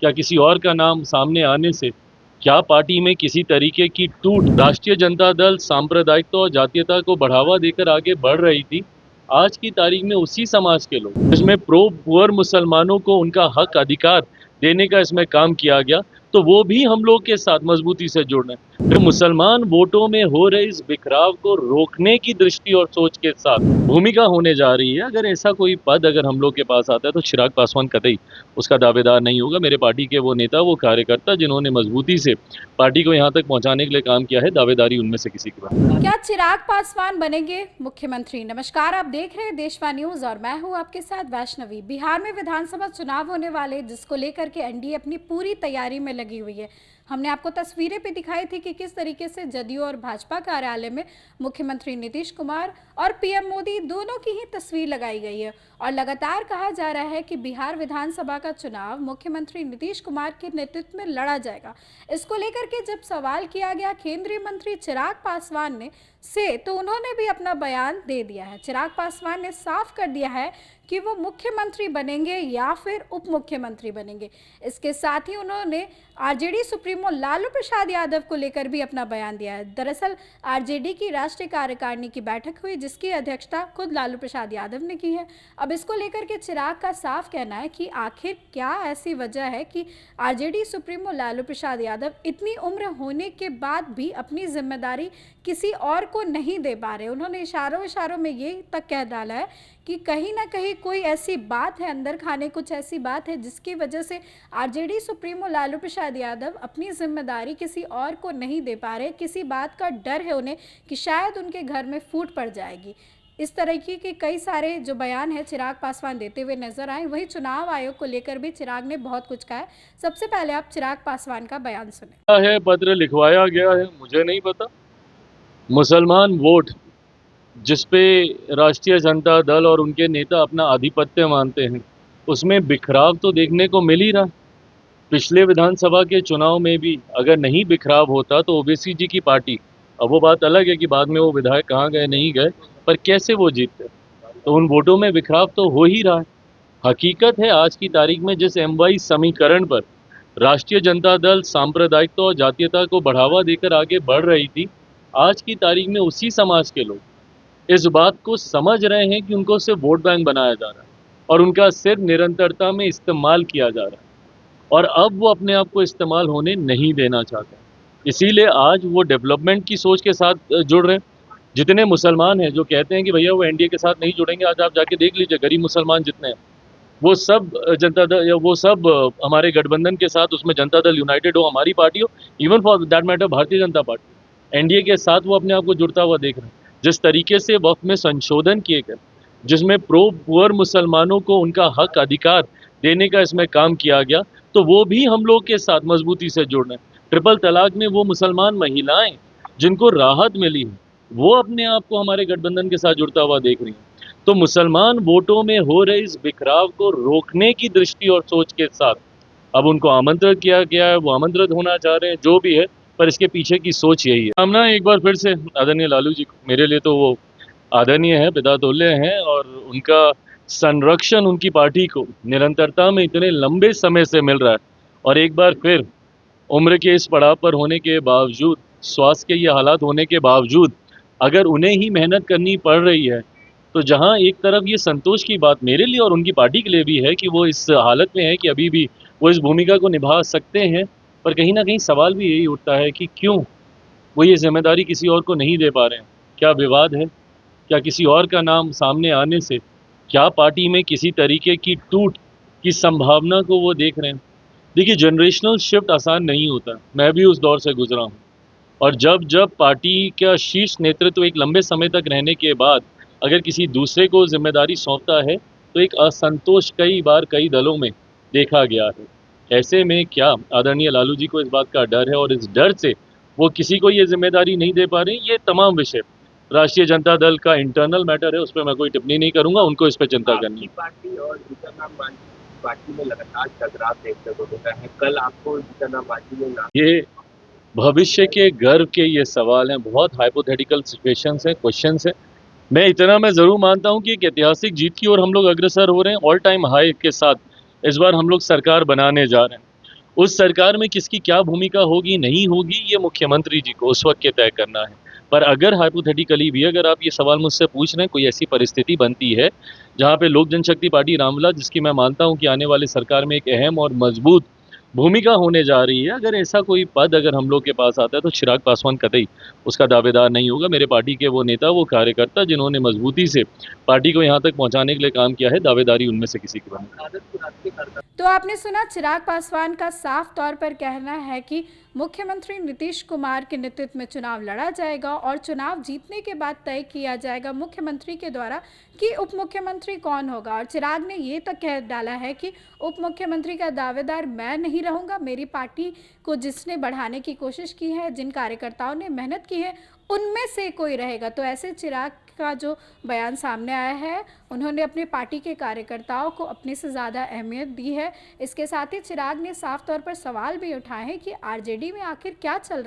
क्या किसी और का नाम सामने आने से क्या पार्टी में किसी तरीके की टूट राष्ट्रीय जनता दल सांप्रदायिकता और जातीयता को बढ़ावा देकर आगे बढ़ रही थी। आज की तारीख में उसी समाज के लोग इसमें प्रो पुअर मुसलमानों को उनका हक अधिकार देने का इसमें काम किया गया, तो वो भी हम लोग के साथ मजबूती से जुड़ रहे हैं। तो मुसलमान वोटों में हो रहे इस बिखराव को रोकने की दृष्टि और सोच के साथ भूमिका होने जा रही है। अगर ऐसा कोई पद अगर हम लोग के पास आता है तो चिराग पासवान कतई उसका दावेदार नहीं होगा। मेरे पार्टी के वो नेता, वो कार्यकर्ता जिन्होंने मजबूती से पार्टी को यहाँ तक पहुँचाने के लिए काम किया है, दावेदारी उनमें से किसी की बात। क्या चिराग पासवान बनेंगे मुख्यमंत्री? नमस्कार, आप देख रहे हैं देशवा न्यूज और मैं हूं आपके साथ वैष्णवी। बिहार में विधानसभा चुनाव होने वाले, जिसको लेकर के एनडीए अपनी पूरी तैयारी में लगी हुई है। हमने आपको तस्वीरें भी दिखाई थी कि किस तरीके से जदयू और भाजपा कार्यालय में मुख्यमंत्री नीतीश कुमार और पीएम मोदी दोनों की ही तस्वीर लगाई गई है। और लगातार कहा जा रहा है कि बिहार विधानसभा का चुनाव मुख्यमंत्री नीतीश कुमार के नेतृत्व में लड़ा जाएगा। इसको लेकर के जब सवाल किया गया केंद्रीय मंत्री चिराग पासवान ने तो उन्होंने भी अपना बयान दे दिया है। चिराग पासवान ने साफ कर दिया है कि वो मुख्यमंत्री बनेंगे या फिर उप मुख्यमंत्री बनेंगे। इसके साथ ही उन्होंने आरजेडी सुप्रीमो लालू प्रसाद यादव को लेकर भी अपना बयान दिया है। दरअसल आरजेडी की राष्ट्रीय कार्यकारिणी की बैठक हुई, जिसकी अध्यक्षता खुद लालू प्रसाद यादव ने की है। अब इसको लेकर के चिराग का साफ कहना है कि आखिर क्या ऐसी वजह है कि आरजेडी सुप्रीमो लालू प्रसाद यादव इतनी उम्र होने के बाद भी अपनी जिम्मेदारी किसी और को नहीं दे पा रहे। उन्होंने इशारों में ये तक कह डाला है कि कहीं ना कहीं कोई ऐसी बात है अंदर खाने, कुछ ऐसी बात है जिसकी वजह से आरजेडी सुप्रीमो लालू प्रसाद यादव अपनी जिम्मेदारी किसी और को नहीं दे पा रहे। किसी बात का डर है उन्हें कि शायद उनके घर में फूट पड़ जाएगी। इस तरीके के कई सारे जो बयान है चिराग पासवान देते हुए नजर आए। वहीं चुनाव आयोग को लेकर भी चिराग ने बहुत कुछ कहा है। सबसे पहले आप चिराग पासवान का बयान सुने। है पत्र लिखवाया गया है, मुझे नहीं पता। मुसलमान वोट जिसपे राष्ट्रीय जनता दल और उनके नेता अपना आधिपत्य मानते हैं, उसमें बिखराव तो देखने को मिल ही रहा। पिछले विधानसभा के चुनाव में भी अगर नहीं बिखराव होता तो ओवैसी जी की पार्टी, अब वो बात अलग है कि बाद में वो विधायक कहाँ गए नहीं गए, पर कैसे वो जीतते। तो उन वोटों में बिखराव तो हो ही रहा है। हकीकत है आज की तारीख में जिस एमवाई समीकरण पर राष्ट्रीय जनता दल सांप्रदायिकता और जातीयता को बढ़ावा देकर आगे बढ़ रही थी, आज की तारीख में उसी समाज के लोग इस बात को समझ रहे हैं कि उनको सिर्फ वोट बैंक बनाया जा रहा है और उनका सिर्फ निरंतरता में इस्तेमाल किया जा रहा है, और अब वो अपने आप को इस्तेमाल होने नहीं देना चाहते। इसीलिए आज वो डेवलपमेंट की सोच के साथ जुड़ रहे हैं। जितने मुसलमान हैं जो कहते हैं कि भैया वो एनडीए के साथ नहीं जुड़ेंगे, आज आप जाके देख लीजिए गरीब मुसलमान जितने हैं वो सब जनता दल या वो सब हमारे गठबंधन के साथ, उसमें जनता दल यूनाइटेड हो, हमारी पार्टी हो, even for that matter Bharatiya Janata party, NDA के साथ वो अपने आप को जुड़ता हुआ देख रहे हैं। जिस तरीके से वक्त में संशोधन किए गए, जिसमें प्रो पुअर मुसलमानों को उनका हक अधिकार देने का इसमें काम किया गया, तो वो भी हम लोग के साथ मजबूती से जुड़ रहे हैं। ट्रिपल तलाक में वो मुसलमान महिलाएं जिनको राहत मिली है, वो अपने आप को हमारे गठबंधन के साथ जुड़ता हुआ देख रही हैं। तो मुसलमान वोटों में हो रहे इस बिखराव को रोकने की दृष्टि और सोच के साथ अब उनको आमंत्रित किया गया है, वो आमंत्रित होना चाह रहे हैं, जो भी है, पर इसके पीछे की सोच यही है। सामना एक बार फिर से आदरणीय लालू जी को, मेरे लिए तो वो आदरणीय है, पितातुल्य हैं, और उनका संरक्षण उनकी पार्टी को निरंतरता में इतने लंबे समय से मिल रहा है। और एक बार फिर उम्र के इस पड़ाव पर होने के बावजूद, स्वास्थ्य के ये हालात होने के बावजूद, अगर उन्हें ही मेहनत करनी पड़ रही है, तो जहां एक तरफ ये संतोष की बात मेरे लिए और उनकी पार्टी के लिए भी है कि वो इस हालत में है कि अभी भी वो इस भूमिका को निभा सकते हैं, पर कहीं ना कहीं सवाल भी यही उठता है कि क्यों वो ये जिम्मेदारी किसी और को नहीं दे पा रहे हैं। क्या विवाद है? क्या किसी और का नाम सामने आने से क्या पार्टी में किसी तरीके की टूट की संभावना को वो देख रहे हैं? देखिए, जनरेशनल शिफ्ट आसान नहीं होता, मैं भी उस दौर से गुजरा हूँ। और जब जब पार्टी का शीर्ष नेतृत्व एक लंबे समय तक रहने के बाद अगर किसी दूसरे को जिम्मेदारी सौंपता है, तो एक असंतोष कई बार कई दलों में देखा गया है। ऐसे में क्या आदरणीय लालू जी को इस बात का डर है और इस डर से वो किसी को ये जिम्मेदारी नहीं दे पा रहे? ये तमाम विषय राष्ट्रीय जनता दल का इंटरनल मैटर है, उस पर मैं कोई टिप्पणी नहीं करूंगा, उनको इस पर चिंता करनी है। पार्टी और जीतन राम मांझी पार्टी में लगातार टकराव देखने को मिलता है। कल आपको जीतन राम मांझी ने ये भविष्य के गर्व के ये सवाल हैं, बहुत हाइपोथेटिकल सिचुएशंस हैं, क्वेश्चंस हैं। मैं इतना मैं ज़रूर मानता हूं कि एक ऐतिहासिक जीत की ओर हम लोग अग्रसर हो रहे हैं। ऑल टाइम हाई के साथ इस बार हम लोग सरकार बनाने जा रहे हैं। उस सरकार में किसकी क्या भूमिका होगी नहीं होगी ये मुख्यमंत्री जी को उस वक्त के तय करना है। पर अगर हाइपोथेटिकली भी अगर आप ये सवाल मुझसे पूछ रहे हैं, कोई ऐसी परिस्थिति बनती है जहाँ पे लोक जनशक्ति पार्टी रामविलास, जिसकी मैं मानता हूँ कि आने वाले सरकार में एक अहम और मजबूत भूमिका होने जा रही है, अगर ऐसा कोई पद अगर हम लोग के पास आता है तो चिराग पासवान कतई उसका दावेदार नहीं होगा। मेरे पार्टी के वो नेता, वो कार्यकर्ता जिन्होंने मजबूती से पार्टी को यहाँ तक पहुँचाने के लिए काम किया है, दावेदारी उनमें से किसी की बने। तो आपने सुना चिराग पासवान का साफ तौर पर कहना है कि मुख्यमंत्री नीतीश कुमार के नेतृत्व में चुनाव लड़ा जाएगा और चुनाव जीतने के बाद तय किया जाएगा मुख्यमंत्री के द्वारा कि उप मुख्यमंत्री कौन होगा। और चिराग ने ये तक कह डाला है कि उप मुख्यमंत्री का दावेदार मैं नहीं रहूंगा, मेरी पार्टी को जिसने बढ़ाने की कोशिश की है, जिन कार्यकर्ताओं ने मेहनत की है, उनमें से कोई रहेगा। तो ऐसे चिराग का जो बयान सामने आया है, उन्होंने अपनी पार्टी के कार्यकर्ताओं को अपने से ज़्यादा अहमियत दी है। इसके साथ ही चिराग ने साफ तौर पर सवाल भी उठाए हैं कि आरजेडी में आखिर क्या चल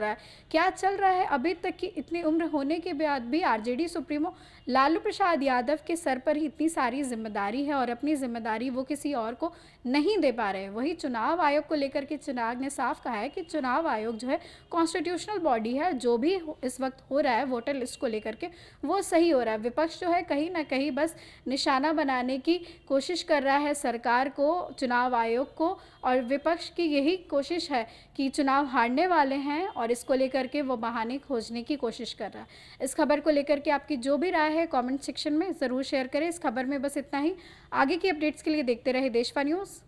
रहा है। अभी तक की इतनी उम्र होने के बाद भी आरजेडी सुप्रीमो लालू प्रसाद यादव के सर पर ही इतनी सारी जिम्मेदारी है और अपनी जिम्मेदारी वो किसी और को नहीं दे पा रहे हैं। वही चुनाव आयोग को लेकर के चिराग ने साफ कहा है कि चुनाव आयोग जो है कॉन्स्टिट्यूशनल बॉडी है, जो भी इस वक्त हो रहा है वोटर लिस्ट को लेकर के वो सही हो रहा है। विपक्ष जो है कहीं ना कहीं बस निशाना बनाने की कोशिश कर रहा है सरकार को, चुनाव आयोग को, और विपक्ष की यही कोशिश है कि चुनाव हारने वाले हैं और इसको लेकर के वो बहाने खोजने की कोशिश कर रहा है। इस खबर को लेकर के आपकी जो भी राय है कमेंट सेक्शन में ज़रूर शेयर करें। इस खबर में बस इतना ही। आगे की अपडेट्स के लिए देखते रहे देशवा न्यूज़।